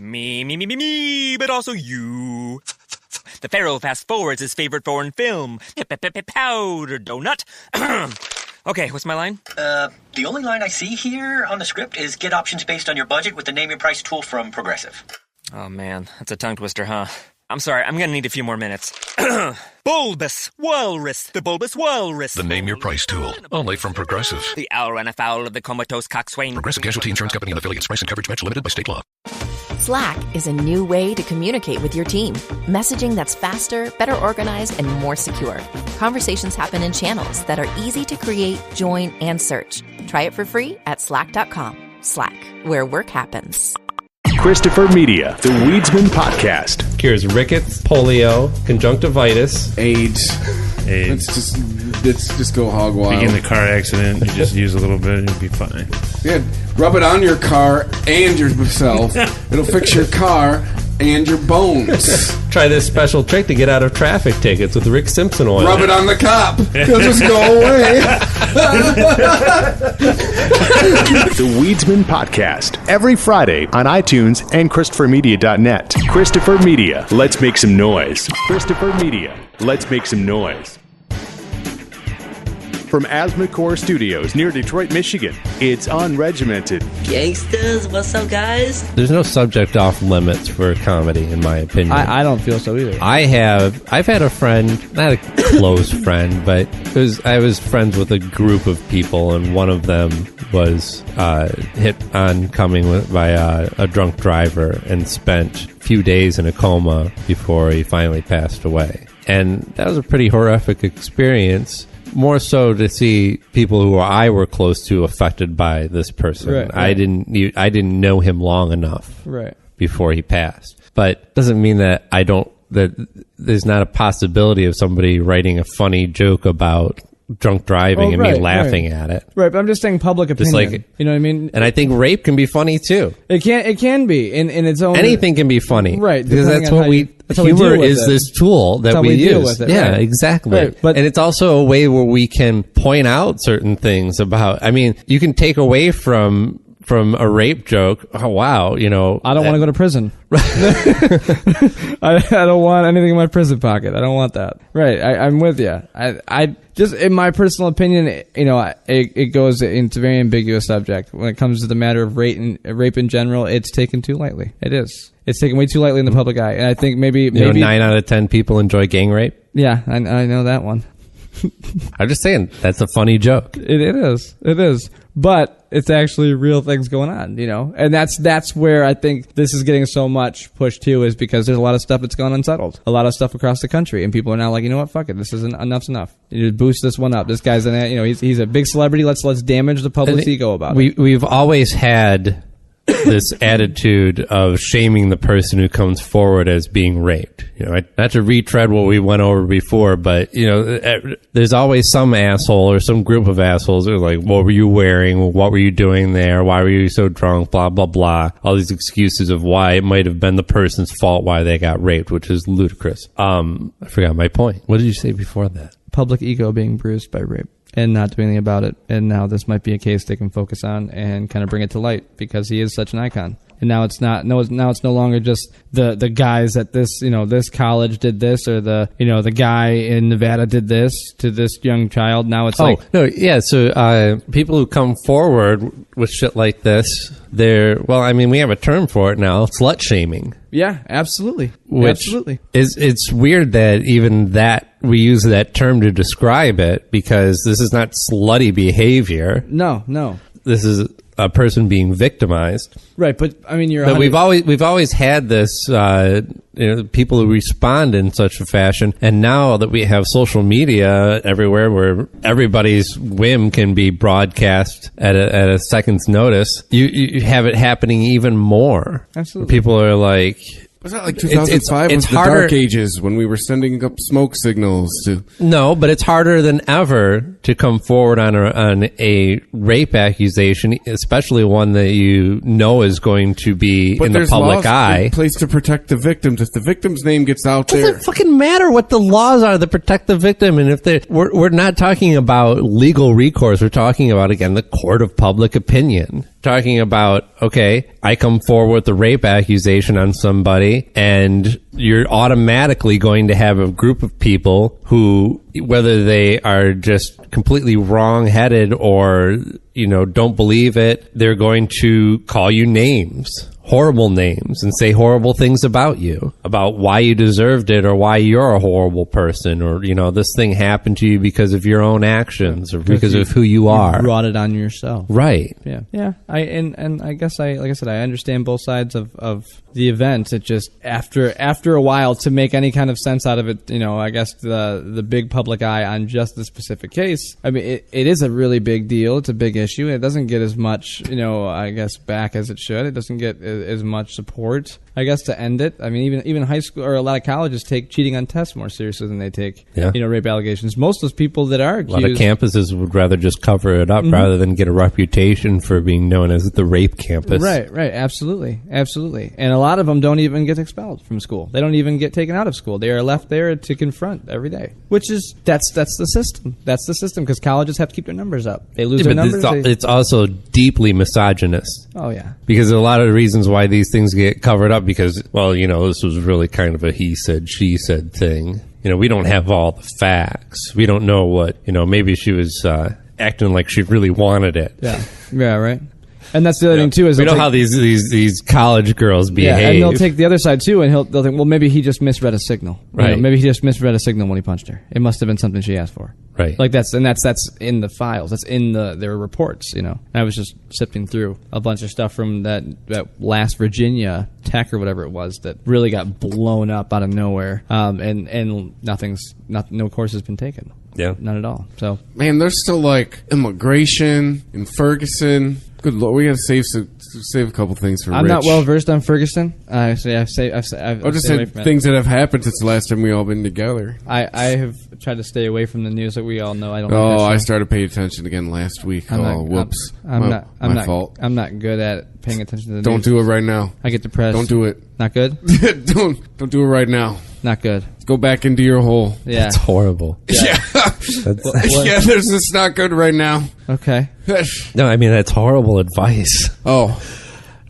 Me, but also you. The Pharaoh fast forwards his favorite foreign film, Powder Donut. Okay, what's my line? The only line I see here on the script is get options based on your budget with the Name Your Price tool from Progressive. Oh man, that's a tongue twister, huh? I'm sorry, I'm gonna need a few more minutes. Bulbous Walrus, the Bulbous Walrus. The Name Your Price tool, only from Progressive. The owl ran afoul of the comatose coxswain. Progressive Casualty Insurance Company and affiliates. Price and coverage match limited by state law. Slack is a new way to communicate with your team. Messaging that's faster, better organized, and more secure. Conversations happen in channels that are easy to create, join, and search. Try it for free at slack.com. Slack, where work happens. Christopher Media, the Weedsman Podcast. Cures rickets, polio, conjunctivitis, AIDS. Let's just go hog wild. Be in the car accident, you just use a little bit and you'll be fine. Yeah, rub it on your car and yourself. It'll fix your car and your bones. Try this special trick to get out of traffic tickets with Rick Simpson oil. Rub it on the cop. He'll just go away. The Weedsman Podcast. Every Friday on iTunes and ChristopherMedia.net. Christopher Media. Let's make some noise. Christopher Media. Let's make some noise. From Asthmacore Studios near Detroit, Michigan, it's Unregimented. Gangsters, what's up, guys? There's no subject off limits for comedy, in my opinion. I don't feel so either. I've had a friend, not a close friend, but I was friends with a group of people, and one of them was hit on coming by a drunk driver and spent a few days in a coma before he finally passed away. And that was a pretty horrific experience. More so to see people who I were close to affected by this person. Right. I didn't know him long enough before he passed. But doesn't mean that that there's not a possibility of somebody writing a funny joke about drunk driving and me laughing at it. Right, but I'm just saying public opinion. Just like, you know what I mean? And I think rape can be funny too. It can be in its own. Anything can be funny, right? Because that's what humor is. This tool that we use. Deal with it, yeah, right. Exactly. Right. But, and it's also a way where we can point out certain things about. I mean, you can take away from a rape joke. Oh wow, you know, I don't want to go to prison. I don't want anything in my prison pocket. I don't want that. Right. I'm with you. I just, in my personal opinion, you know, it goes into a very ambiguous subject when it comes to the matter of rape in general. It's taken too lightly. It is. It's taken way too lightly in the public eye, and I think maybe 9 out of 10 people enjoy gang rape. Yeah, I know that one. I'm just saying that's a funny joke. It is, but it's actually real things going on, you know, and that's where I think this is getting so much push too, is because there's a lot of stuff that's gone unsettled, a lot of stuff across the country, and people are now like, you know what, fuck it, this isn't enough's enough. You just boost this one up. This guy's he's a big celebrity. Let's damage the public's ego about it. We've always had this attitude of shaming the person who comes forward as being raped. You know, not to retread what we went over before, but you know, there's always some asshole or some group of assholes who are like, "What were you wearing? What were you doing there? Why were you so drunk?" Blah blah blah. All these excuses of why it might have been the person's fault why they got raped, which is ludicrous. I forgot my point. What did you say before that? Public ego being bruised by rape and not doing anything about it. And now this might be a case they can focus on and kind of bring it to light because he is such an icon. And now it's not. Now it's no longer just the guys at this this college did this, or the guy in Nevada did this to this young child. Now it's So people who come forward with shit like this, we have a term for it now: slut shaming. Yeah, absolutely. Absolutely. It's weird that even that we use that term to describe it, because this is not slutty behavior. No. This is a person being victimized. Right, but I mean, but we've always had this people who respond in such a fashion, and now that we have social media everywhere where everybody's whim can be broadcast at a second's notice, you have it happening even more. Absolutely. People are like, was that like 2005 was the dark ages when we were sending up smoke signals to... No, but it's harder than ever to come forward on a rape accusation, especially one that you know is going to be in the public eye. But place to protect the victims. If the victim's name gets out there... It doesn't fucking matter what the laws are that protect the victim. And if we're not talking about legal recourse, we're talking about, again, the court of public opinion. talking about, okay, I come forward with a rape accusation on somebody, and you're automatically going to have a group of people who, whether they are just completely wrong-headed or, don't believe it, they're going to call you names. Horrible names, and say horrible things about you, about why you deserved it, or why you're a horrible person, or this thing happened to you because of your own actions, or because of who you are. You brought it on yourself, right? Yeah. I guess like I said, I understand both sides of the event. It just after a while, to make any kind of sense out of it, I guess the big public eye on just the specific case. I mean, it is a really big deal. It's a big issue. It doesn't get as much, I guess, back as it should. It doesn't get as much support, I guess, to end it. I mean, even high school or a lot of colleges take cheating on tests more seriously than they take, rape allegations. Most of those people that are accused, a lot of campuses would rather just cover it up rather than get a reputation for being known as the rape campus. Right, absolutely. And a lot of them don't even get expelled from school. They don't even get taken out of school. They are left there to confront every day, which is that's the system. That's the system, because colleges have to keep their numbers up. They lose their numbers. It's also deeply misogynist. Oh yeah, because a lot of the reasons why these things get covered up, because this was really kind of a he said she said thing. We don't have all the facts. We don't know what maybe she was acting like she really wanted it. Yeah, right. And that's the other thing too, is we know how these college girls behave. Yeah, and they'll take the other side too, and they'll think, well, maybe he just misread a signal. Right. Maybe he just misread a signal when he punched her. It must have been something she asked for. Right. Like that's in the files. That's in their reports. I was just sifting through a bunch of stuff from that last Virginia tech or whatever it was that really got blown up out of nowhere. And no course has been taken. Yeah. None at all. So man, there's still like immigration in Ferguson. Good Lord, we got to save a couple things for I'm Rich. not well versed on Ferguson. I've just said things that have happened since the last time we all been together. I have tried to stay away from the news that we all know. I don't. I started paying attention again last week. Whoops! My fault. I'm not good at paying attention to the news. Don't do it right now. I get depressed. Don't do it. Not good. Don't do it right now. Not good. Go back into your hole. Yeah, it's horrible. Yeah, it's not good right now. Okay. No, I mean that's horrible advice. Oh.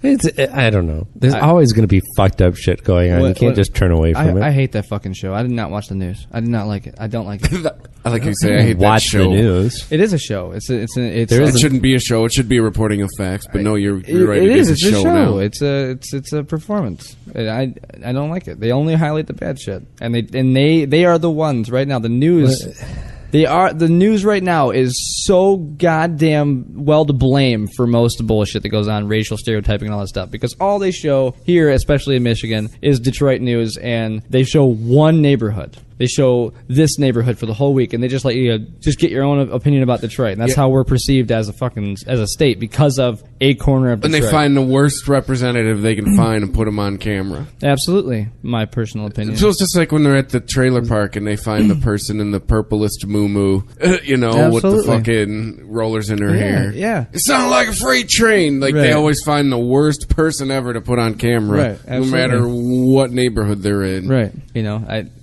I don't know. There's always going to be fucked up shit going on. You can't just turn away from it. I hate that fucking show. I did not watch the news. I did not like it. I don't like it. I like you say I hate that show. Watch the news. It is a show. It shouldn't be a show. It should be a reporting of facts. But no, you're right. It is a show now. It's a performance. I don't like it. They only highlight the bad shit, and they are the ones right now. The news. The news right now is so goddamn well to blame for most of the bullshit that goes on, racial stereotyping and all that stuff. Because all they show here, especially in Michigan, is Detroit news, and they show one neighborhood. They show this neighborhood for the whole week, and they just let you just get your own opinion about Detroit, and that's how we're perceived as a state because of a corner of Detroit. And they find the worst representative they can find and put them on camera. Absolutely, my personal opinion. It feels just like when they're at the trailer park and they find the person in the purplest moo-moo, with the fucking rollers in her hair. Yeah, it sounded like a freight train. Like they always find the worst person ever to put on camera, no matter what neighborhood they're in. Right.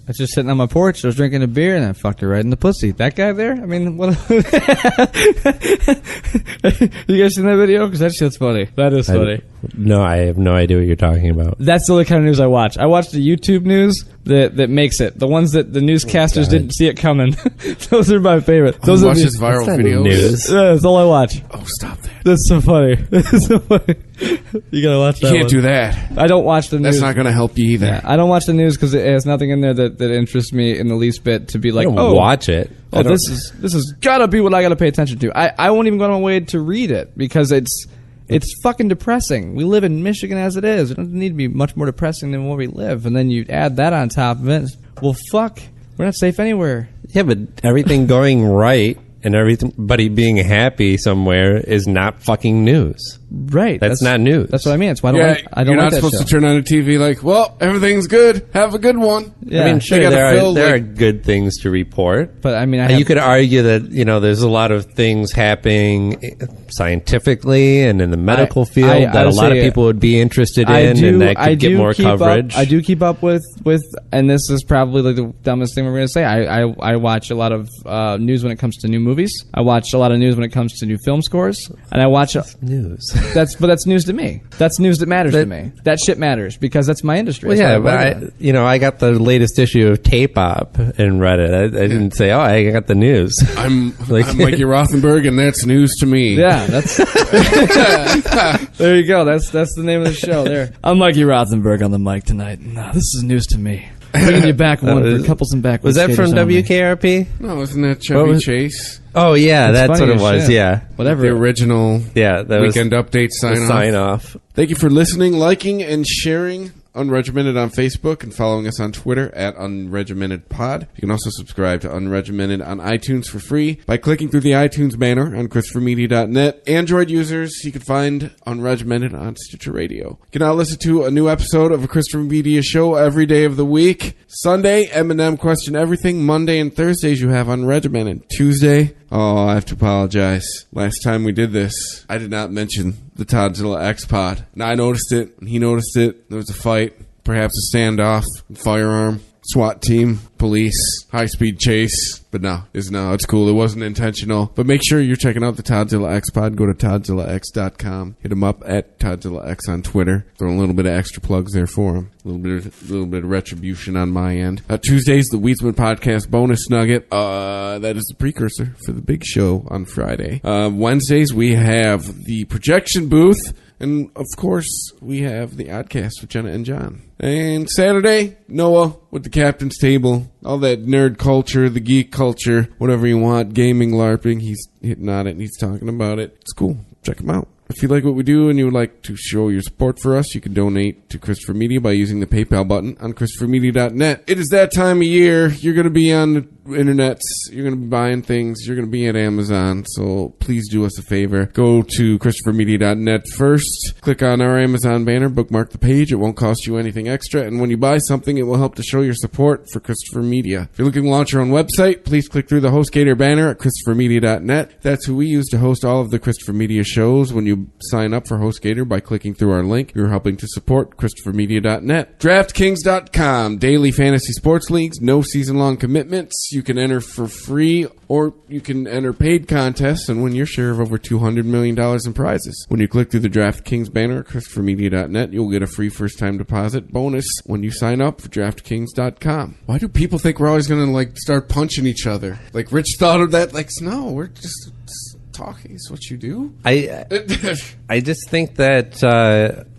I was just sitting on my porch. I was drinking a beer, and I fucked her right in the pussy. That guy there? I mean, what? You guys seen that video? Because that shit's funny. That is funny. No, I have no idea what you're talking about. That's the only kind of news I watch. I watch the YouTube news that makes it. The ones that the newscasters didn't see it coming. Those are my favorite. Those watch this viral videos. News. Yeah, that's all I watch. Oh, stop that. That's so funny. That's so funny. You gotta watch that. You can't do that. I don't watch the news. That's not gonna help you either. Yeah, I don't watch the news because it has nothing in there that interests me in the least bit to be like, watch it. Oh, this is gotta be what I gotta pay attention to. I won't even go on my way to read it because it's fucking depressing. We live in Michigan as it is. It doesn't need to be much more depressing than where we live. And then you add that on top of it. Well, fuck. We're not safe anywhere. Yeah, but everything going right and everybody being happy somewhere is not fucking news. Right. That's not news. That's what I mean. It's why I don't you're like not supposed to turn on the TV like, well, everything's good. Have a good one. Yeah. I mean, sure, there are good things to report. But I mean, you could argue that, there's a lot of things happening scientifically and in the medical field that a lot of people would be interested in and that could get more coverage. I do keep up with, and this is probably like the dumbest thing we're going to say. I watch a lot of news when it comes to new movies. I watch a lot of news when it comes to new film scores. And I watch news. that's news to me. That's news that matters to me. That shit matters because that's my industry. Well, yeah, but I got the latest issue of Tape-Op and read it. I didn't say, oh, I got the news. I'm Mikey Rothenberg, and that's news to me. Yeah, that's there you go. That's the name of the show. There, I'm Mikey Rothenberg on the mic tonight. No, this is news to me. Bringing you back one for couples and back. Was that from WKRP? No, wasn't that Chevy Chase? Oh yeah, that's what it was. Shit. Yeah, whatever. The original. Yeah, that Weekend Update sign off. Thank you for listening, liking, and sharing Unregimented on Facebook and following us on Twitter at UnregimentedPod. You can also subscribe to Unregimented on iTunes for free by clicking through the iTunes banner on ChristopherMedia.net. Android users, you can find Unregimented on Stitcher Radio. You can now listen to a new episode of a Christopher Media show every day of the week. Sunday, Eminem Question Everything. Monday and Thursdays, you have Unregimented. Tuesday, I have to apologize. Last time we did this, I did not mention the Todzilla X-Pod. Now I noticed it, and he noticed it. There was a fight, perhaps a standoff, firearm, SWAT team, police, high-speed chase. But no, it's cool. It wasn't intentional. But make sure you're checking out the Todzilla X-Pod. Go to TodzillaX.com. Hit him up at TodzillaX on Twitter. Throw a little bit of extra plugs there for him. A little bit of retribution on my end. Tuesdays, the Weedsman Podcast bonus nugget. That is the precursor for the big show on Friday. Wednesdays, we have the projection booth. And, of course, we have the Oddcast with Jenna and John. And Saturday, Noah with the Captain's Table. All that nerd culture, the geek culture, whatever you want, gaming, LARPing. He's hitting on it and he's talking about it. It's cool. Check him out. If you like what we do and you would like to show your support for us, you can donate to Christopher Media by using the PayPal button on ChristopherMedia.net. It is that time of year. You're going to be on the internets. You're going to be buying things. You're going to be at Amazon. So please do us a favor. Go to ChristopherMedia.net first. Click on our Amazon banner. Bookmark the page. It won't cost you anything extra. And when you buy something, it will help to show your support for Christopher Media. If you're looking to launch your own website, please click through the HostGator banner at ChristopherMedia.net. That's who we use to host all of the Christopher Media shows. When you sign up for HostGator by clicking through our link, you're helping to support ChristopherMedia.net. DraftKings.com. Daily fantasy sports leagues. No season-long commitments. You can enter for free or you can enter paid contests and win your share of over $200 million in prizes. When you click through the DraftKings banner at ChristopherMedia.net, you'll get a free first-time deposit bonus when you sign up for DraftKings.com. Why do people think we're always going to start punching each other? Like Rich thought of that. No, we're just talking is what you do. I just think that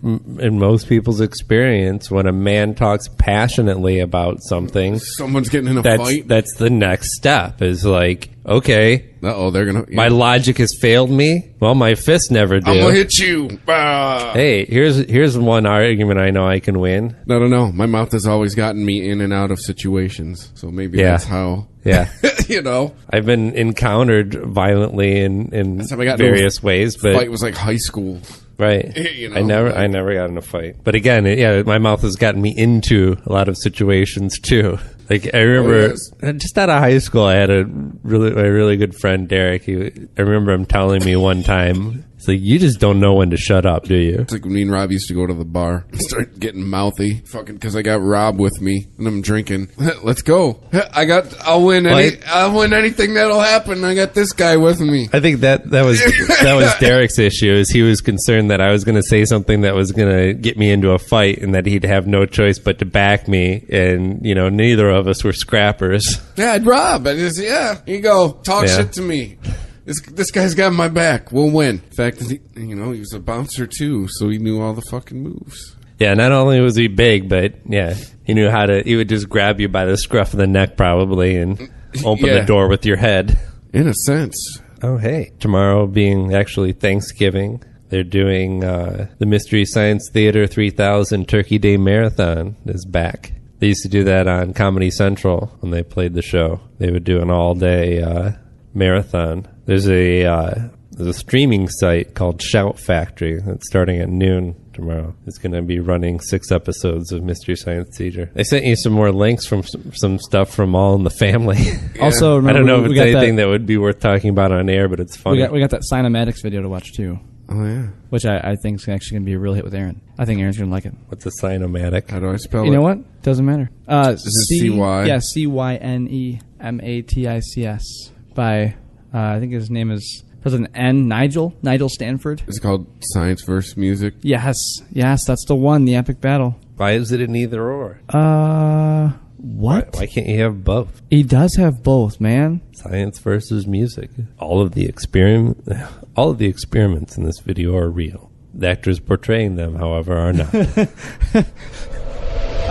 in most people's experience, when a man talks passionately about something, someone's getting in a fight. That's the next step. Is like, okay, they're gonna. Yeah. My logic has failed me. Well, my fists never do. I'm gonna hit you. Hey, here's one argument I know I can win. No. My mouth has always gotten me in and out of situations, so maybe that's how. Yeah. I've been encountered violently in various ways, but fight was like high school. Right. I never got in a fight. But again, my mouth has gotten me into a lot of situations too. Like I remember just out of high school, I had my really good friend Derek. I remember him telling me one time, it's like, you just don't know when to shut up, do you? It's like when me and Rob used to go to the bar and start getting mouthy. Fucking because I got Rob with me and I'm drinking. Let's go. I'll win anything that'll happen. I got this guy with me. I think that was Derek's issue, is he was concerned that I was going to say something that was going to get me into a fight and that he'd have no choice but to back me. And, neither of us were scrappers. Yeah, Rob. Here you go. Talk shit to me. This guy's got my back. We'll win. In fact, he was a bouncer too, so he knew all the fucking moves. Yeah, not only was he big, but he knew he would just grab you by the scruff of the neck probably and open the door with your head. In a sense. Oh, hey. Tomorrow being actually Thanksgiving, they're doing the Mystery Science Theater 3000 Turkey Day Marathon is back. They used to do that on Comedy Central when they played the show. They would do an all-day marathon. There's a streaming site called Shout Factory that's starting at noon tomorrow. It's going to be running 6 episodes of Mystery Science Theater. I sent you some more links from some stuff from All in the Family. Yeah. Also, remember, I don't know if it's anything that would be worth talking about on air, but it's funny. We got that Cinematics video to watch too. Oh, yeah. Which I think is actually going to be a real hit with Aaron. I think Aaron's going to like it. What's a Cinematic? How do I spell it? You know what? Doesn't matter. Is it C-Y? Yeah, Cynematics by, I think his name is President Nigel Stanford. It's called Science versus Music. Yes, that's the one, the epic battle. Why is it an either or? What? Why can't you have both? He does have both, man. Science versus music. All of the experiments in this video are real. The actors portraying them, however, are not. I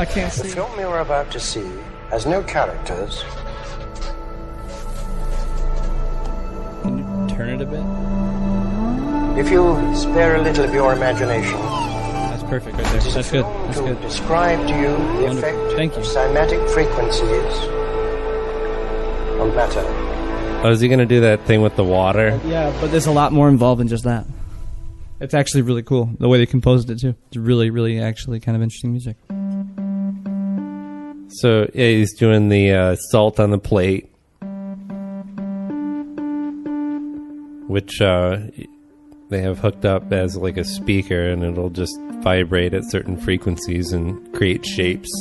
can't see. The film you're about to see has no characters. Can you turn it a bit? If you spare a little of your imagination, that's perfect right there. That's good. That's good. Describe to you the effect of cymatic frequencies on matter. Oh, is he going to do that thing with the water? Yeah, but there's a lot more involved than just that. It's actually really cool, the way they composed it, too. It's really, really actually kind of interesting music. So, yeah, he's doing the salt on the plate, which they have hooked up as like a speaker, and it'll just vibrate at certain frequencies and create shapes.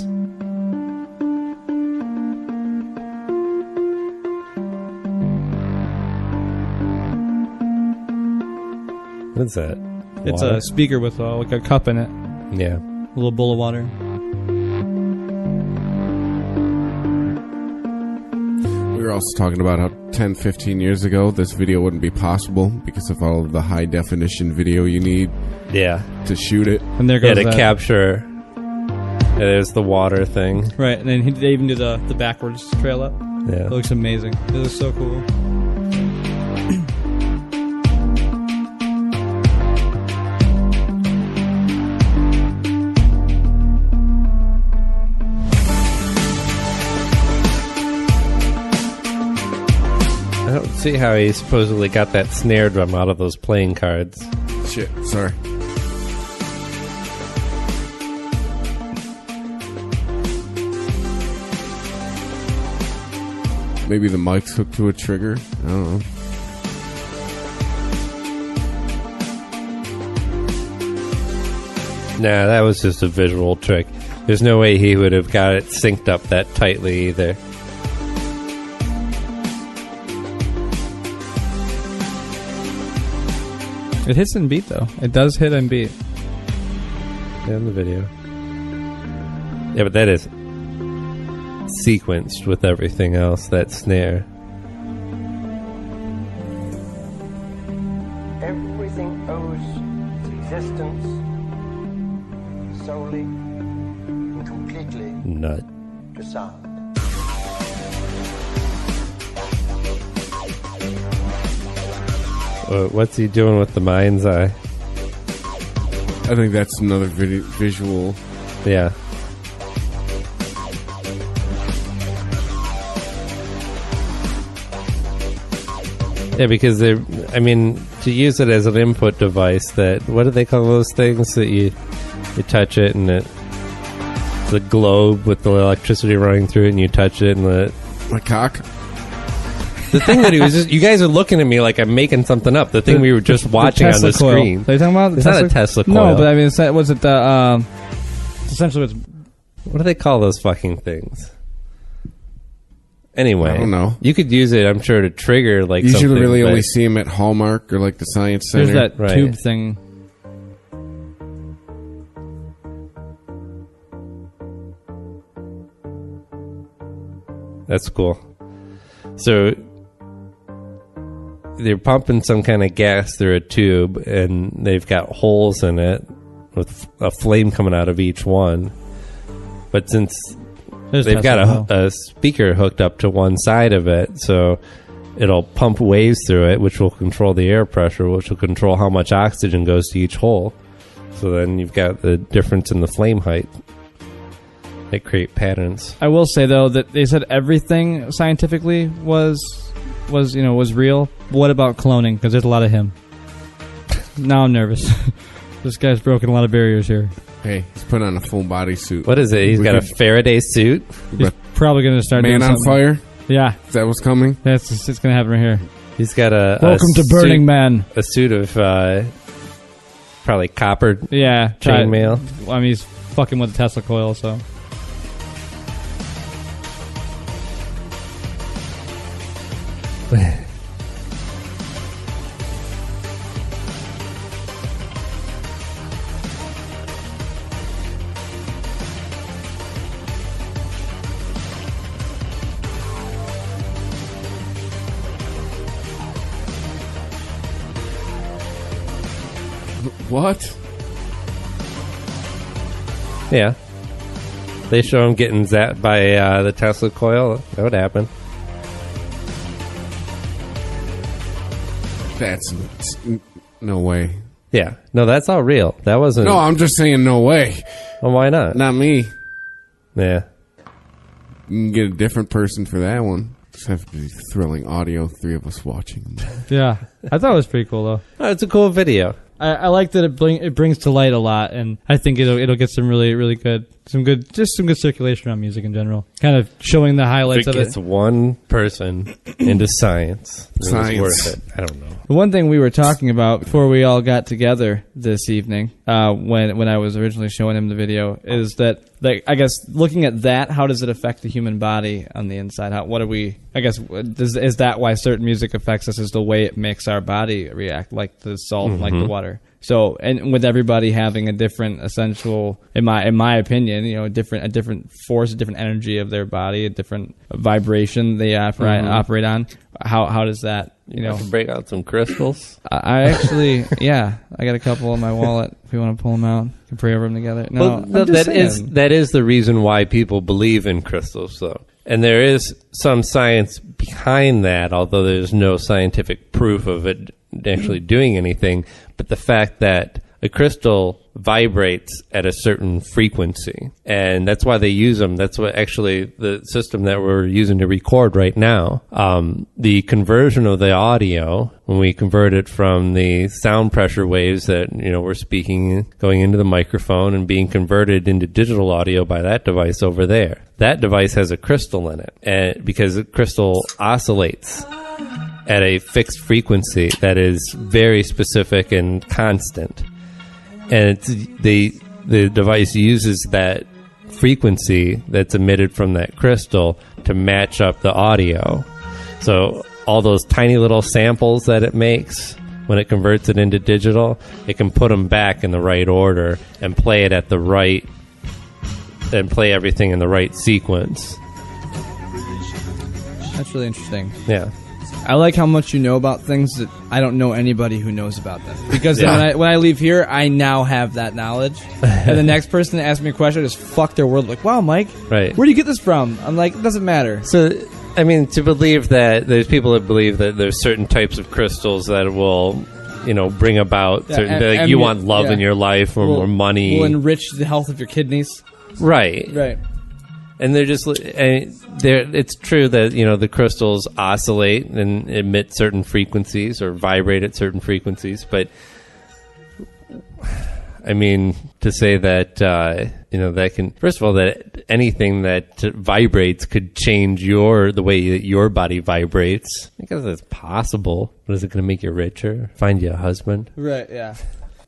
What is that? It's Water? a speaker with like a cup in it. Yeah. A little bowl of water. We were also talking about how 10, 15 years ago this video wouldn't be possible because of all of the high definition video you need to shoot it. And there goes to that. capture. There's the water thing. Right, and then they even do the backwards trail up. Yeah. It looks amazing. It looks so cool. I don't see how he supposedly got that snare drum out of those playing cards. Shit, sorry. Maybe the mic's hooked to a trigger. I don't know. Nah, that was just a visual trick. There's no way he would have got it synced up that tightly either. It hits and beat, though. It does hit and beat. Yeah, in the video. Yeah, but that is sequenced with everything else, that snare. Everything owes its existence solely and completely Nut. to sound. What's he doing with the mind's eye? I think that's another visual. Yeah. Yeah, because to use it as an input device, what do they call those things that you touch it and it's a globe with the electricity running through it and you touch it and my cock? The thing that he was you guys are looking at me like I'm making something up. The thing we were just watching on the coil. screen. Are you talking about? It's not a Tesla coil. No, but I mean, was it the, essentially what do they call those fucking things? Anyway, I don't know. You could use it, I'm sure, to trigger like you something. should really only see them at Hallmark or like the Science Center. There's that tube thing. That's cool. So they're pumping some kind of gas through a tube, and they've got holes in it with a flame coming out of each one. But since they've got a speaker hooked up to one side of it, so it'll pump waves through it, which will control the air pressure, which will control how much oxygen goes to each hole. So then you've got the difference in the flame height. They create patterns. I will say though that they said everything scientifically was real. What about cloning? Because there's a lot of him. Now I'm nervous. This guy's broken a lot of barriers here. Hey, he's put on a full body suit. What is it? He's got a Faraday suit. He's probably going to start Man doing on something. Fire. Yeah, is that what's coming? It's going to happen right here. He's got a Welcome to Burning suit, Man. A suit of probably copper. Chainmail. I mean, he's fucking with the Tesla coil, so. What? Yeah. They show him getting zapped by the Tesla coil. That would happen. That's no way. Yeah. No, that's all real. That wasn't... No, I'm just saying no way. Well, why not? Not me. Yeah. You can get a different person for that one. Just have to be thrilling audio, 3 of us watching. Yeah. I thought it was pretty cool, though. Oh, it's a cool video. I like that it brings to light a lot, and I think it'll get some really good circulation around music in general. Kind of showing the highlights If it of gets one person into science, it's Science. worth it. I don't know. The one thing we were talking about before we all got together this evening, when I was originally showing him the video, is that, like, I guess looking at that, how does it affect the human body on the inside? Is that why certain music affects us? Is the way it makes our body react, like the salt, like the water? So, and with everybody having a different essential, in my opinion, a different force, a different energy of their body, a different vibration they operate on. How does that, break out some crystals? I actually, I got a couple in my wallet. If you want to pull them out, we can pray over them together. No, well, that is the reason why people believe in crystals, though. And there is some science behind that, although there's no scientific proof of it actually doing anything. But the fact that a crystal vibrates at a certain frequency, and that's why they use them. That's what actually the system that we're using to record right now. The conversion of the audio, when we convert it from the sound pressure waves that we're speaking, going into the microphone and being converted into digital audio by that device over there. That device has a crystal in it, and because the crystal oscillates at a fixed frequency that is very specific and constant. And the device uses that frequency that's emitted from that crystal to match up the audio. So all those tiny little samples that it makes, when it converts it into digital, it can put them back in the right order and play it at the right, and play everything in the right sequence. That's really interesting. Yeah. I like how much you know about things that I don't know anybody who knows about them. Because when I leave here, I now have that knowledge. And the next person that asks me a question, I just fuck their world. Like, wow, Mike, right. Where do you get this from? I'm like, it doesn't matter. So, I mean, to believe that, there's people that believe that there's certain types of crystals that will, bring about certain, you want love in your life or more money. Will enrich the health of your kidneys. Right. Right. And they're just, it's true that, the crystals oscillate and emit certain frequencies or vibrate at certain frequencies. But, I mean, to say that, that can, first of all, that anything that vibrates could change the way that your body vibrates. I guess that's possible. But is it going to make you richer? Find you a husband? Right, yeah.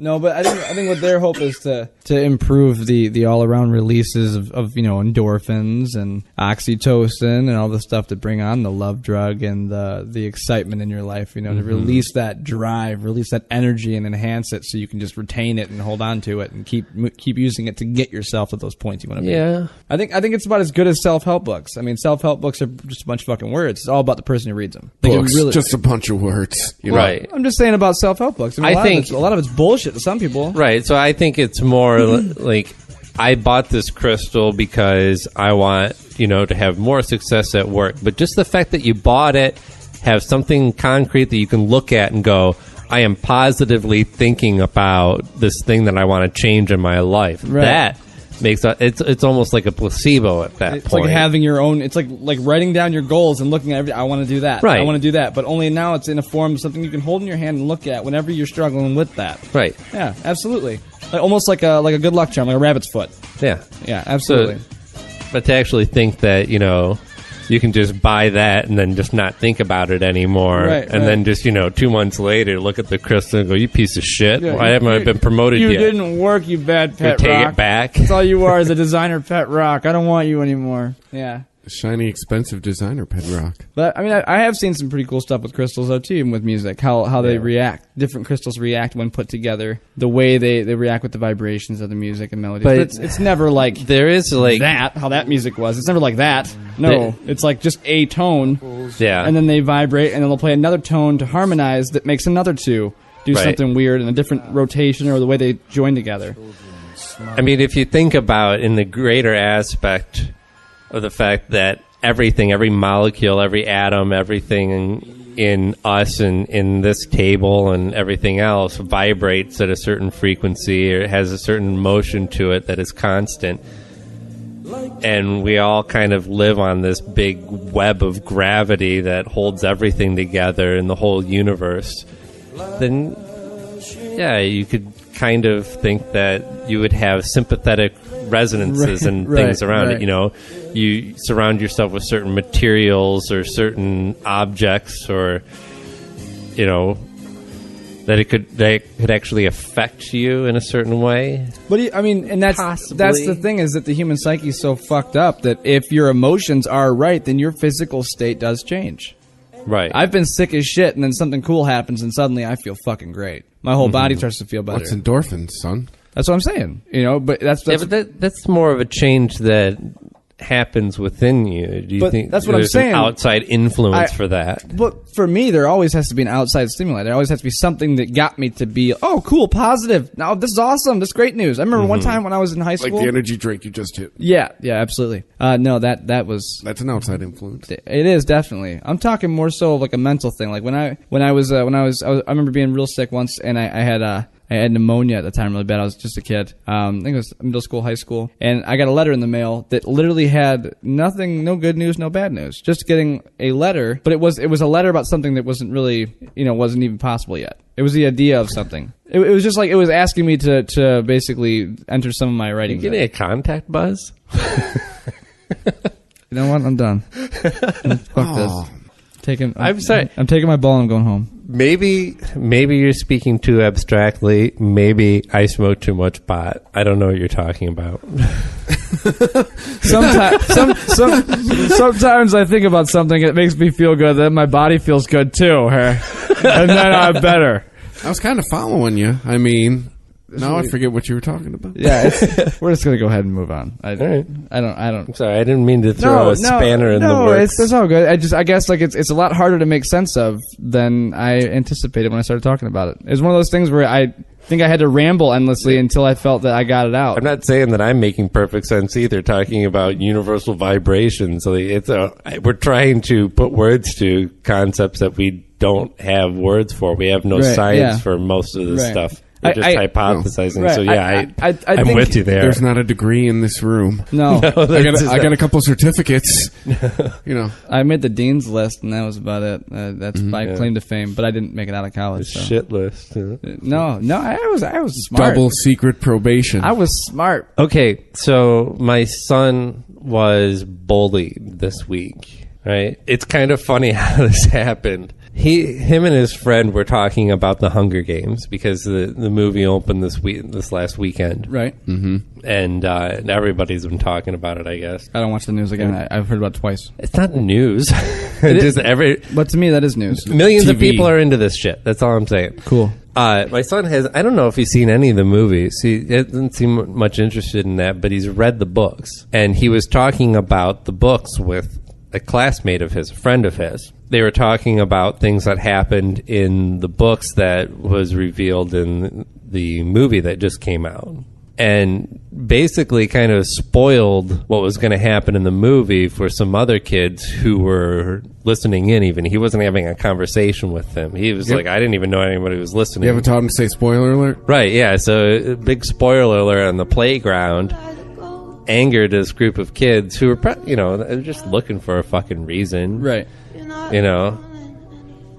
No, but I think what their hope is to improve the all around releases of endorphins and oxytocin and all the stuff that bring on the love drug and the excitement in your life. To release that drive, release that energy, and enhance it so you can just retain it and hold on to it and keep using it to get yourself to those points you want to be. Yeah, I think it's about as good as self-help books. I mean, self-help books are just a bunch of fucking words. It's all about the person who reads them. Books, just a bunch of words, right? I'm just saying about self-help books. I mean, a lot of it's bullshit to some people. Right, so I think it's more like I bought this crystal because I want, to have more success at work. But just the fact that you bought it, have something concrete that you can look at and go, I am positively thinking about this thing that I want to change in my life. Right. That makes it's almost like a placebo at that point. It's like having your own. It's like writing down your goals and looking at everything. I want to do that. Right. I want to do that. But only now it's in a form of something you can hold in your hand and look at whenever you're struggling with that. Right. Yeah. Absolutely. Almost like a good luck charm, like a rabbit's foot. Yeah. Yeah. Absolutely. But to actually think that you can just buy that and then just not think about it anymore. Right, and then just, 2 months later, look at the crystal and go, you piece of shit. Yeah, why haven't I been promoted you yet? You didn't work, you bad pet take rock. It back. That's all you are is a designer pet rock. I don't want you anymore. Yeah. Shiny, expensive designer pet rock. But, I mean, I have seen some pretty cool stuff with crystals, though, too, even with music. How they react. Different crystals react when put together. The way they react with the vibrations of the music and melodies. But it's never like... There is like... that, how that music was. It's never like that. No. It's like just a tone. Yeah. And then they vibrate, and then they'll play another tone to harmonize that makes another two. do something weird in a different rotation or the way they join together. I mean, if you think about in the greater aspect of the fact that everything, every molecule, every atom, everything in us and in this table and everything else vibrates at a certain frequency or has a certain motion to it that is constant. And we all kind of live on this big web of gravity that holds everything together in the whole universe. Then, yeah, you could kind of think that you would have sympathetic resonances and things around it. You know, you surround yourself with certain materials or certain objects, or you know, that could actually affect you in a certain way. But I mean, and that's the thing, is that the human psyche is so fucked up that if your emotions are right, then your physical state does change. Right. I've been sick as shit, and then something cool happens, and suddenly I feel fucking great. My whole body starts to feel better. What's endorphins, son? That's what I'm saying. You know, but that's more of a change that happens within you. Do you think that's what I'm saying? An outside influence for that? But for me, there always has to be an outside stimuli. There always has to be something that got me to be, oh, cool, positive. Now this is awesome. This is great news. I remember one time when I was in high school, like the energy drink you just hit. Yeah, absolutely. No, that's an outside influence. It is, definitely. I'm talking more so of like a mental thing. Like I remember being real sick once, and I had pneumonia at the time really bad. I was just a kid. I think it was middle school, high school. And I got a letter in the mail that literally had nothing, no good news, no bad news. Just getting a letter. But it was a letter about something that wasn't really, wasn't even possible yet. It was the idea of something. It was just like, it was asking me to basically enter some of my writings. You getting a contact buzz? You know what? I'm done. Fuck this. I'm sorry. I'm taking my ball and I'm going home. Maybe you're speaking too abstractly. Maybe I smoke too much pot. I don't know what you're talking about. Sometimes I think about something, it makes me feel good, then my body feels good too, and then I'm better. I was kind of following you. I mean, now I forget what you were talking about. Yeah, we're just gonna go ahead and move on. I don't. I'm sorry, I didn't mean to throw a spanner in the works. It's all good. I guess like it's a lot harder to make sense of than I anticipated when I started talking about it. It was one of those things where I think I had to ramble endlessly until I felt that I got it out. I'm not saying that I'm making perfect sense either. Talking about universal vibrations, we're trying to put words to concepts that we don't have words for. We have no science for most of this stuff. We're just hypothesizing. Right. So yeah, I'm think with you there. There's not a degree in this room. No, I got a couple certificates. I made the dean's list, and that was about it. That's my claim to fame. But I didn't make it out of college. The shit list. No, I was smart. Double secret probation. I was smart. Okay, so my son was bullied this week. Right? It's kind of funny how this happened. Him and his friend were talking about the Hunger Games because the movie opened this last weekend. Right. Mm-hmm. And everybody's been talking about it, I guess. I don't watch the news again. I've heard about it twice. It's not news. But to me, that is news. Millions of people are into this shit. That's all I'm saying. Cool. My son I don't know if he's seen any of the movies. He doesn't seem much interested in that, but he's read the books. And he was talking about the books with a classmate of his, a friend of his. They were talking about things that happened in the books that was revealed in the movie that just came out. And basically kind of spoiled what was going to happen in the movie for some other kids who were listening in even. He wasn't having a conversation with them. He was like, I didn't even know anybody was listening. You haven't taught him to say spoiler alert? Right, yeah. So big spoiler alert on the playground. Angered this group of kids who were, they're just looking for a fucking reason. Right.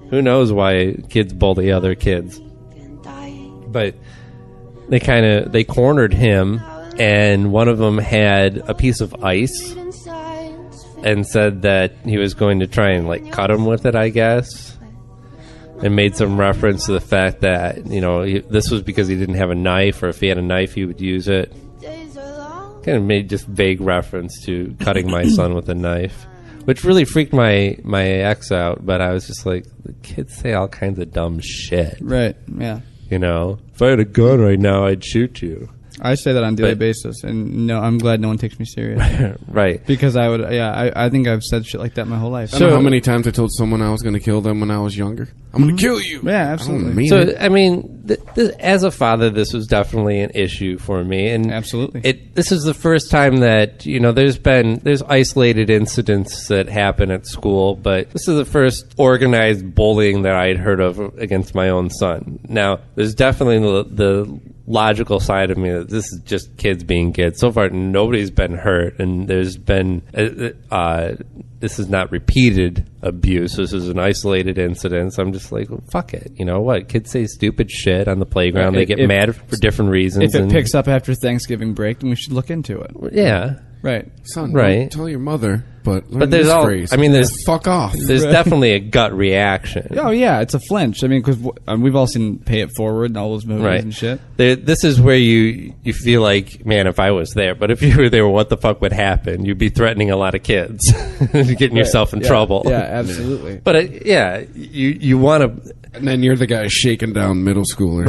Who knows why kids bully other kids. But they cornered him, and one of them had a piece of ice and said that he was going to try and cut him with it, I guess. And made some reference to the fact that, this was because he didn't have a knife, or if he had a knife, he would use it. Kind of made just vague reference to cutting my son with a knife, which really freaked my ex out. But I was just like, the kids say all kinds of dumb shit. Right, yeah. If I had a gun right now, I'd shoot you. I say that on a daily basis, and no, I'm glad no one takes me serious. Right. Because I would, I think I've said shit like that my whole life. I don't know how many times I told someone I was going to kill them when I was younger. I'm going to kill you. Yeah, absolutely. I mean, as a father, this was definitely an issue for me, and absolutely, this is the first time that there's isolated incidents that happen at school, but this is the first organized bullying that I had heard of against my own son. Now, there's definitely the logical side of me that this is just kids being kids. So far, nobody's been hurt, and there's been this is not repeated abuse. This is an isolated incident. So I'm just like, well, fuck it. You know what? Kids say stupid shit on the playground. They get mad for different reasons. If it picks up after Thanksgiving break, then we should look into it. Yeah. Right. Son, right. Don't tell your mother, but there's there's fuck off. There's definitely a gut reaction. Oh yeah, it's a flinch. I mean, because we've all seen Pay It Forward and all those movies and shit. This is where you feel like, man, if I was there. But if you were there, what the fuck would happen? You'd be threatening a lot of kids, getting yourself in trouble. Yeah, absolutely. But you want to. And then you're the guy shaking down middle schoolers.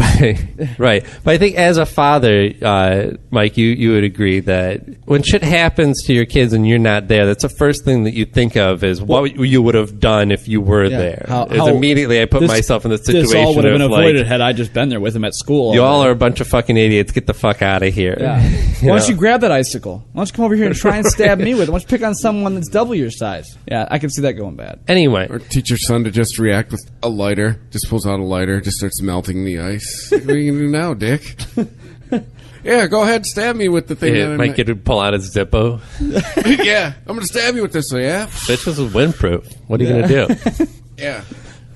Right. But I think as a father, Mike, you would agree that when shit happens to your kids and you're not there, that's the first thing that you think of is what you would have done if you were there. Immediately I put myself in the situation this all would have been avoided like, had I just been there with him at school. You all are a bunch of fucking idiots. Get the fuck out of here. Yeah. Why don't you grab that icicle? Why don't you come over here and try and stab me with it? Why don't you pick on someone that's double your size? Yeah, I can see that going bad. Anyway. Or teach your son to just react with a lighter. Just pulls out a lighter, just starts melting the ice. Like, what are you going to do now, Dick? Yeah, go ahead, stab me with the thing. Yeah, my kid would pull out his Zippo. Yeah, I'm going to stab you with this, so yeah. Bitch, this is windproof. What are you going to do? Yeah.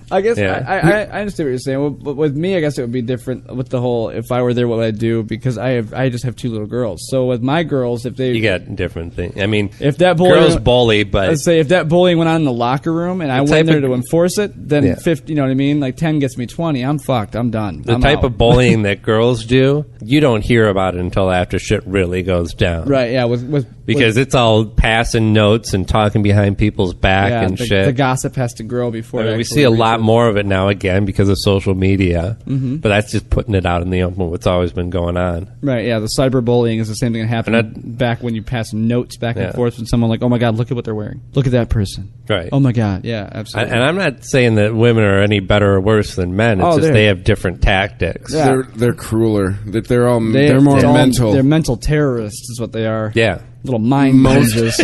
I guess I understand what you're saying. Well, but with me, I guess it would be different with the whole, if I were there, what would I do? Because I just have two little girls. So with my girls, if they... You got different things. I mean, if that bullying, girls bully, but... Let's say if that bullying went on in the locker room and I went there to enforce it, then 50, you know what I mean? Like 10 gets me 20. I'm fucked. I'm done. The type of bullying that girls do, you don't hear about it until after shit really goes down. Right, yeah. Because it's all passing notes and talking behind people's back and shit. The gossip has to grow before we see a lot more of it now, again, because of social media. Mm-hmm. But that's just putting it out in the open, what's always been going on. Right, yeah. The cyberbullying is the same thing that happened back when you pass notes back and forth with someone like, oh my God, look at what they're wearing. Look at that person. Right. Oh my God, yeah, absolutely. And I'm not saying that women are any better or worse than men. It's just they have different tactics. Yeah. They're crueler. That they're more mental. They're mental terrorists is what they are. Yeah. Little mind managers.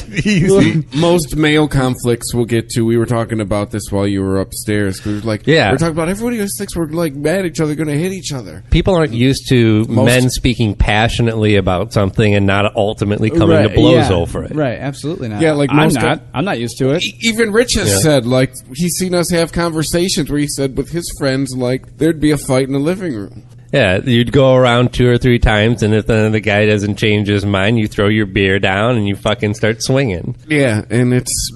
Most male conflicts we'll get to. We were talking about this while you were upstairs. We were like, we're talking about everybody else thinks we're like mad at each other, going to hit each other. People aren't used to men speaking passionately about something and not ultimately coming to blows over it. Right, absolutely not. Yeah, like I'm not used to it. Even Rich has said, like, he's seen us have conversations where he said with his friends, like, there'd be a fight in the living room. Yeah, you'd go around 2 or 3 times, and if the guy doesn't change his mind, you throw your beer down and you fucking start swinging. Yeah, and it's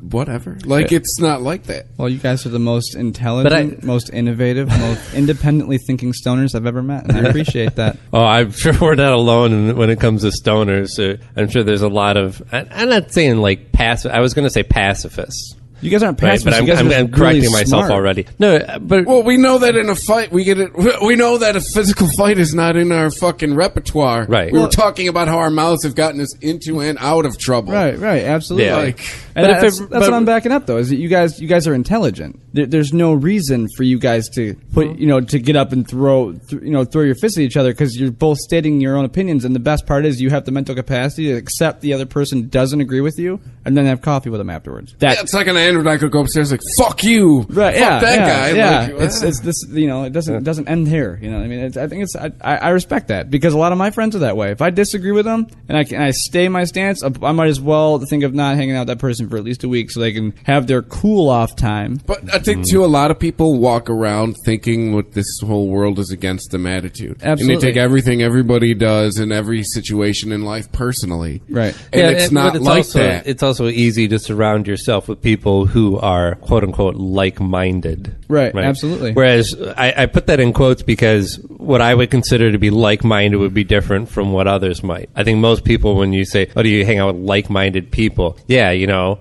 whatever. Like, it's not like that. Well, you guys are the most intelligent, most innovative, most independently thinking stoners I've ever met, and I appreciate that. Oh, I'm sure we're not alone when it comes to stoners. I'm sure there's a lot of... I'm not saying, like, I was going to say pacifists. You guys aren't pacifists. But I'm correcting myself already. No, but we know that in a fight we get it. We know that a physical fight is not in our fucking repertoire. Right. We were talking about how our mouths have gotten us into and out of trouble. Right. Absolutely. Yeah. And that's what I'm backing up though. Is that you guys are intelligent. There's no reason for you guys to to get up and throw your fists at each other because you're both stating your own opinions. And the best part is you have the mental capacity to accept the other person doesn't agree with you and then have coffee with them afterwards. It's like and I could go upstairs like fuck you, right? Fuck that guy. Yeah, like, it's this. It doesn't end here. You know what I mean? I think I respect that because a lot of my friends are that way. If I disagree with them and I stay my stance, I might as well think of not hanging out with that person for at least a week so they can have their cool off time. But I think too, a lot of people walk around thinking what this whole world is against them attitude. Absolutely. And they take everything everybody does in every situation in life personally. Right. And it's not like that. It's also easy to surround yourself with people who are quote unquote like-minded. Right, absolutely. Whereas I put that in quotes because what I would consider to be like-minded would be different from what others might. I think most people, when you say, oh, do you hang out with like-minded people? Yeah,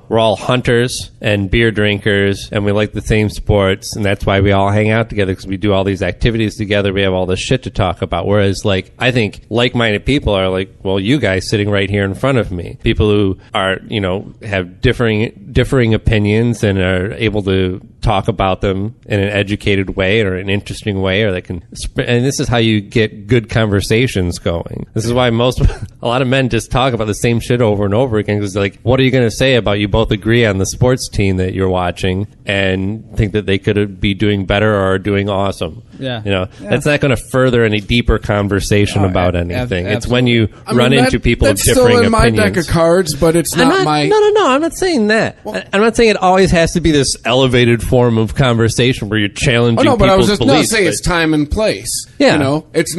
we're all hunters and beer drinkers, and we like the same sports, and that's why we all hang out together, because we do all these activities together. We have all this shit to talk about. Whereas, I think like-minded people are like, well, you guys sitting right here in front of me. People who are, have differing opinions and are able to talk about them in an educated way or an interesting way, or they can and this is how you get good conversations going. This is why a lot of men just talk about the same shit over and over again, because what are you going to say about you both agree on the sports team that you're watching and think that they could be doing better or doing awesome? That's not going to further any deeper conversation about anything. It's when you run into people of differing opinions. That's still in my deck of cards, but it's not my... No, I'm not saying that. I'm not saying it always has to be this elevated form of conversation where you're challenging people's beliefs. But I was just saying it's time and place. Yeah. It's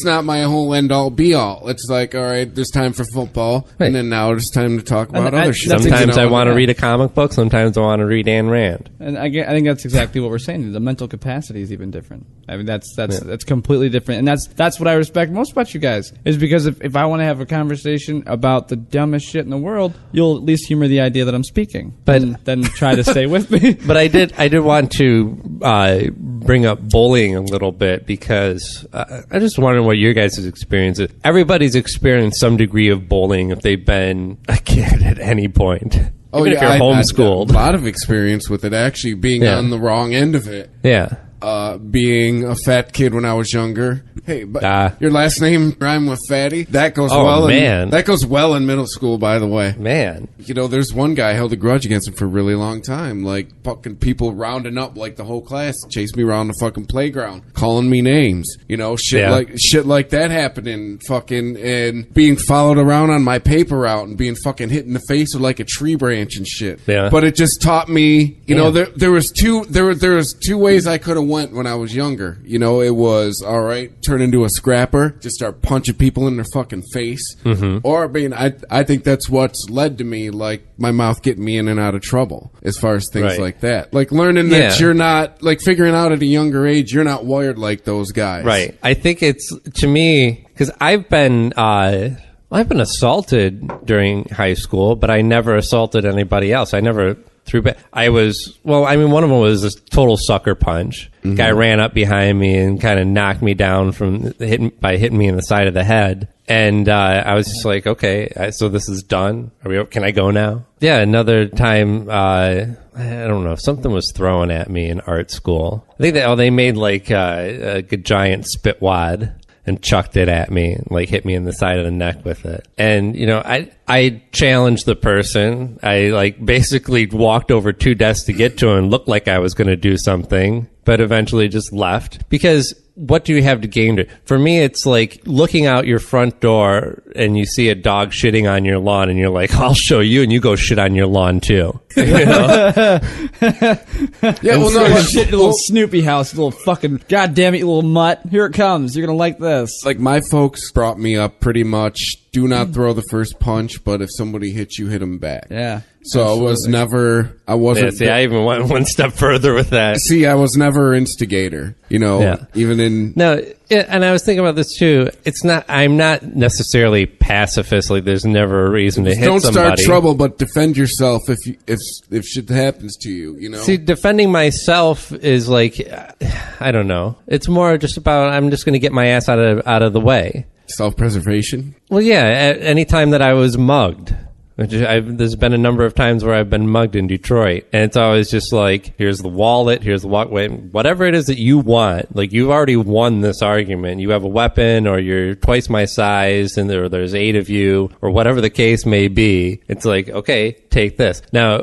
not my whole end-all, be-all. It's like, all right, there's time for football, and then now it's time to talk about other shit. Sometimes I want to read a comic book, sometimes I want to read Ayn Rand. And I think that's exactly what we're saying. The mental capacity is even different. I mean, that's completely different, and that's what I respect most about you guys. Is because if I want to have a conversation about the dumbest shit in the world, you'll at least humor the idea that I'm speaking, but then try to stay with me. But I did want to bring up bullying a little bit, because I just wonder what your guys' experience is. Everybody's experienced some degree of bullying if they've been a kid at any point. Even if you're homeschooled. A lot of experience with it, actually, being on the wrong end of it. Yeah. Being a fat kid when I was younger. Hey, but your last name rhyme with fatty? That goes well. Man. That goes well in middle school, by the way. Man. There's one guy I held a grudge against him for a really long time. Fucking people rounding up the whole class, chased me around the fucking playground, calling me names. Shit like that happening. And being followed around on my paper route and being fucking hit in the face with a tree branch and shit. Yeah. But it just taught me, there was two ways I could have went when I was younger. It was, all right, turn into a scrapper, just start punching people in their fucking face. Mm-hmm. Or, I think that's what's led to me, my mouth getting me in and out of trouble as far as things like that. Learning that you're not, figuring out at a younger age, you're not wired like those guys. Right. I think it's, to me, because I've been assaulted during high school, but I never assaulted anybody else. I never threw back. One of them was this total sucker punch. Mm-hmm. Guy ran up behind me and kind of knocked me down by hitting me in the side of the head. And I was just like, okay, so this is done. Can I go now? Yeah, another time, I don't know, something was thrown at me in art school. I think they made a giant spit wad and chucked it at me, hit me in the side of the neck with it. And, I challenged the person. I, basically walked over 2 desks to get to him and looked like I was going to do something, but eventually just left. Because what do you have to gain? For me, it's looking out your front door and you see a dog shitting on your lawn and you're like, I'll show you, and you go shit on your lawn too. Yeah, little Snoopy house, little fucking goddamn it, you little mutt. Here it comes. You're gonna like this. My folks brought me up pretty much. Do not throw the first punch, but if somebody hits you, hit them back. Yeah. So I wasn't. Yeah, I even went one step further with that. See, I was never an instigator, even in. No, and I was thinking about this too. I'm not necessarily pacifist. There's never a reason to hit somebody. Don't start trouble, but defend yourself if shit happens to you, See, defending myself is I don't know. It's more just about, I'm just going to get my ass out of the way. Self-preservation? Well, yeah. Any time that I was mugged, there's been a number of times where I've been mugged in Detroit, and it's always just here's the wallet, here's the walkway, whatever it is that you want. You've already won this argument. You have a weapon, or you're twice my size, and there's 8 of you, or whatever the case may be. It's okay, take this. Now,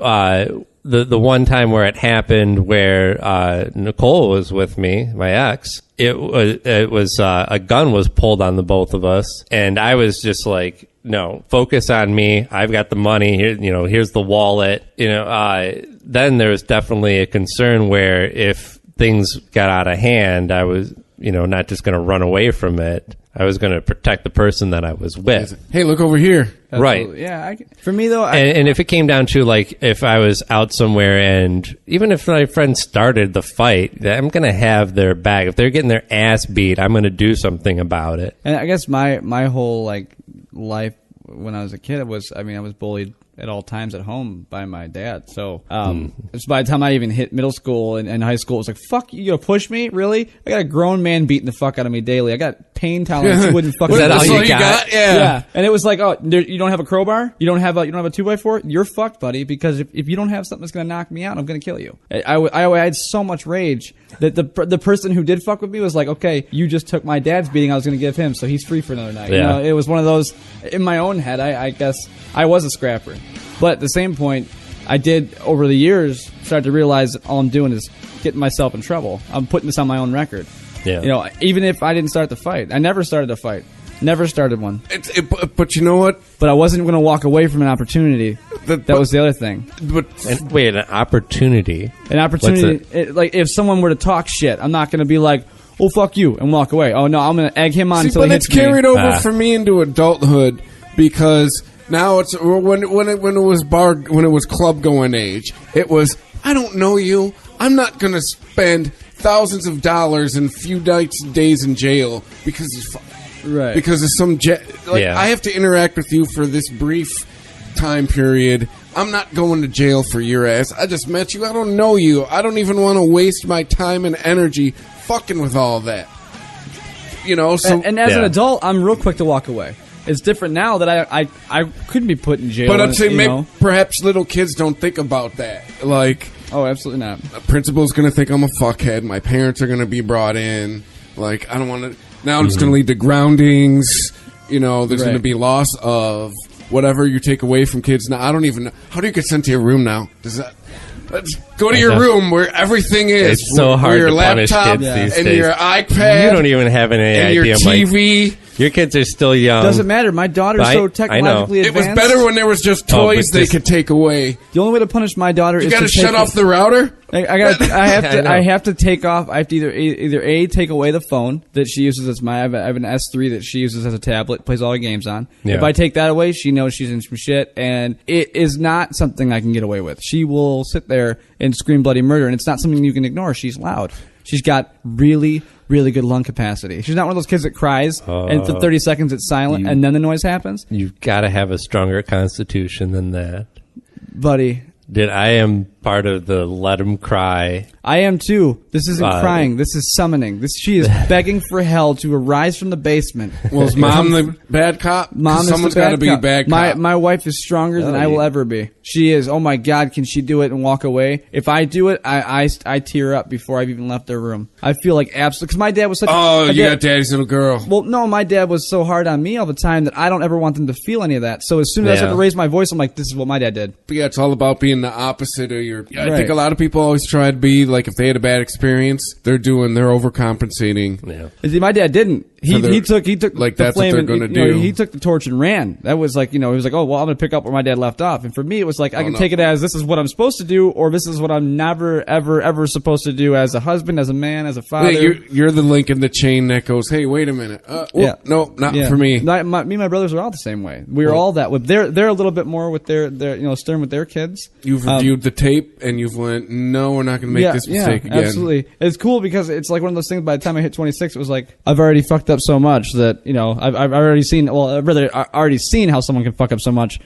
the one time where it happened, where Nicole was with me, my ex, it was a gun was pulled on the both of us, and I was just no, focus on me. I've got the money here. Here's the wallet. Then there was definitely a concern where if things got out of hand, I was, not just going to run away from it. I was going to protect the person that I was with. Hey, look over here. Right. Absolutely. Yeah. For me though, and if it came down to like if I was out somewhere and even if my friend started the fight, I'm going to have their back. If they're getting their ass beat, I'm going to do something about it. And I guess my whole like life when I was a kid was I was bullied at all times at home by my dad. So it's by the time I even hit middle school and high school, it was like, fuck, you gonna push me? Really? I got a grown man beating the fuck out of me daily. I got pain tolerance. You wouldn't fucking. Is that all you got? Yeah. And it was like, oh, you don't have a crowbar? You don't have a 2x4? You're fucked, buddy. Because if you don't have something that's gonna knock me out, I'm gonna kill you. I had so much rage that the person who did fuck with me was like, okay, you just took my dad's beating I was gonna give him, so he's free for another night. Yeah. It was one of those. In my own head, I guess I was a scrapper. But at the same point, I did, over the years, start to realize that all I'm doing is getting myself in trouble. I'm putting this on my own record. Yeah. Even if I didn't start the fight. I never started a fight. Never started one. But you know what? But I wasn't going to walk away from an opportunity. That was the other thing. Wait, an opportunity? An opportunity. Like, if someone were to talk shit, I'm not going to be like, oh, fuck you, and walk away. Oh, no, I'm going to egg him on until he hits me. But it's carried over for me into adulthood because... Now it's when it was club going age. It was I don't know you. I'm not going to spend thousands of dollars and few days in jail because of some I have to interact with you for this brief time period. I'm not going to jail for your ass. I just met you. I don't know you. I don't even want to waste my time and energy fucking with all that. So and as an adult, I'm real quick to walk away. It's different now that I couldn't be put in jail. But I'm saying perhaps little kids don't think about that. Like, oh, absolutely not. A principal's going to think I'm a fuckhead. My parents are going to be brought in. Like, I don't want to. Now it's going to lead to groundings. There's going to be loss of whatever you take away from kids. Now, I don't even know. How do you get sent to your room now? Let's go to your room where everything is. It's so hard your to punish laptop kids these and days. Your iPad. You don't even have any and idea. Your TV. Your kids are still young. Doesn't matter. My daughter's so technologically advanced. It was better when there was just toys they could take away. The only way to punish my daughter is to shut off the router. I have to take off. I have to either take away the phone that she uses as I have an S3 that she uses as a tablet, plays all her games on. Yeah. If I take that away, she knows she's in some shit, and it is not something I can get away with. She will sit there and scream bloody murder, and it's not something you can ignore. She's loud. She's got really, really good lung capacity. She's not one of those kids that cries, and for 30 seconds it's silent, and then the noise happens. You've got to have a stronger constitution than that. Buddy. I am part of the let him cry. I am too. This isn't crying. This is summoning. She is begging for hell to arise from the basement. Well, is mom the bad cop? Someone's got to be a bad cop. My wife is stronger than I will ever be. She is. Oh my God, can she do it and walk away? If I do it, I tear up before I've even left their room. I feel like absolutely, because my dad was such you got daddy's little girl. Well, no, my dad was so hard on me all the time that I don't ever want them to feel any of that. So as soon as I start to raise my voice, I'm like, this is what my dad did. But yeah, it's all about being the opposite of your... I think a lot of people always try to be like, if they had a bad experience, they're overcompensating. Yeah. My dad didn't. He took like the that's flame what they're going to do. He took the torch and ran. That was like, he was like, oh, well, I'm going to pick up where my dad left off. And for me, it was like, I can take it as this is what I'm supposed to do, or this is what I'm never, ever, ever supposed to do as a husband, as a man, as a father. You're the link in the chain that goes, hey, wait a minute. No, not for me. Me and my brothers are all the same way. We are all that way. They're a little bit more with their stern with their kids. You've reviewed the tape and you've went, no, we're not going to make this mistake again. Absolutely. It's cool because it's like one of those things. By the time I hit 26, it was like I've already fucked up so much that I've already seen. Well, I've already seen how someone can fuck up so much.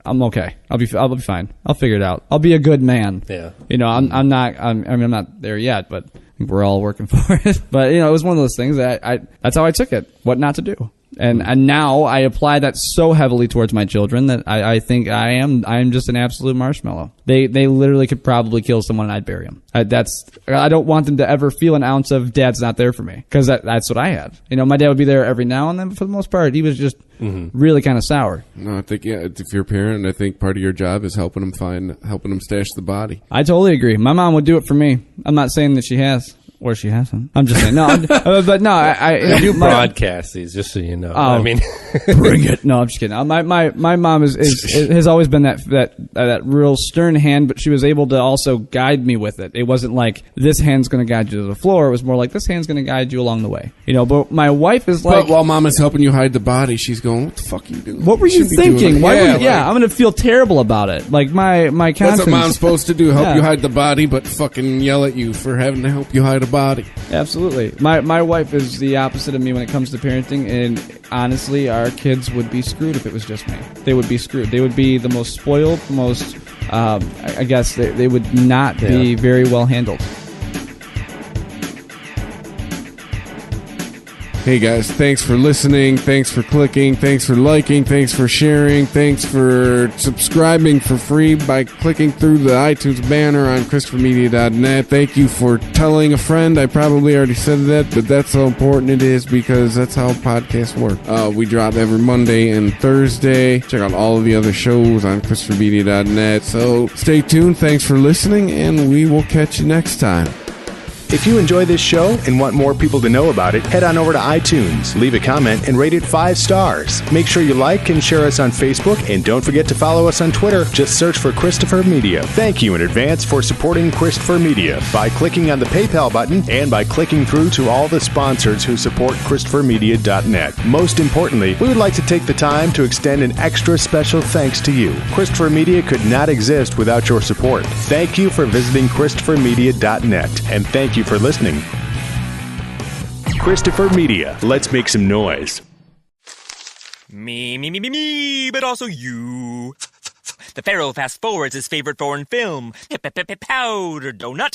I'm okay. I'll be fine. I'll figure it out. I'll be a good man. Yeah. I'm not there yet, but we're all working for it. But it was one of those things that that's how I took it. What not to do. And now I apply that so heavily towards my children that I think I am just an absolute marshmallow. They literally could probably kill someone and I'd bury them. I don't want them to ever feel an ounce of dad's not there for me, because that's what I had. My dad would be there every now and then, but for the most part, he was just really kind of sour. No, I think if you're a parent, I think part of your job is helping them stash the body. I totally agree. My mom would do it for me. I'm not saying that she has. Or she hasn't. I'm just saying. No, but no, I do broadcast these, just so you know. I mean, bring it. No, I'm just kidding. My mom has always been that real stern hand, but she was able to also guide me with it. It wasn't like this hand's going to guide you to the floor. It was more like this hand's going to guide you along the way. But my wife is like, but while mom is helping you hide the body, she's going, "What the fuck are you doing? What were you thinking? Why? I'm going to feel terrible about it. Like my conscience. That's what mom's supposed to do: help you hide the body, but fucking yell at you for having to help you hide a body. Absolutely. My wife is the opposite of me when it comes to parenting, and honestly, our kids would be screwed if it was just me. They would be screwed. They would be the most spoiled, most, I guess, they would not be very well handled. Hey guys, thanks for listening, thanks for clicking, thanks for liking, thanks for sharing, thanks for subscribing for free by clicking through the iTunes banner on ChristopherMedia.net. Thank you for telling a friend. I probably already said that, but that's how important it is because that's how podcasts work. We drop every Monday and Thursday. Check out all of the other shows on ChristopherMedia.net. So stay tuned, thanks for listening, and we will catch you next time. If you enjoy this show and want more people to know about it, head on over to iTunes, leave a comment, and rate it 5 stars. Make sure you like and share us on Facebook, and don't forget to follow us on Twitter. Just search for Christopher Media. Thank you in advance for supporting Christopher Media by clicking on the PayPal button and by clicking through to all the sponsors who support ChristopherMedia.net. Most importantly, we would like to take the time to extend an extra special thanks to you. Christopher Media could not exist without your support. Thank you for visiting ChristopherMedia.net, and thank you for listening. Christopher Media. Let's make some noise. Me, but also you. The Pharaoh fast forwards his favorite foreign film, Powder Donut.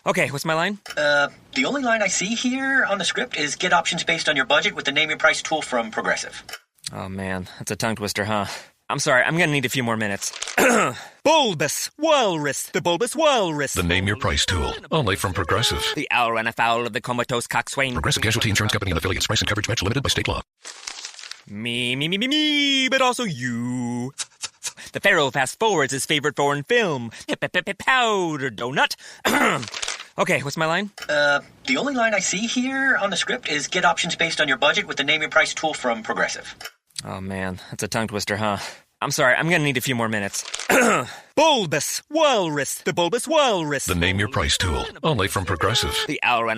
Okay, what's my line? The only line I see here on the script is get options based on your budget with the name your price tool from Progressive. Oh man, that's a tongue twister, huh? I'm sorry, I'm gonna need a few more minutes. Bulbous Walrus, the Bulbous Walrus. The Name Your Price tool, only from Progressive. The owl ran afoul of the comatose coxswain. Progressive Casualty Insurance Company and affiliates. Price and coverage match limited by state law. Me, but also you. The Pharaoh fast forwards his favorite foreign film, Powder Donut. Okay, what's my line? The only line I see here on the script is get options based on your budget with the name your price tool from Progressive. Oh man, that's a tongue twister, huh? I'm sorry, I'm gonna need a few more minutes. Bulbous Walrus, the Bulbous Walrus. The Name Your Price tool, only from Progressive. The owl ran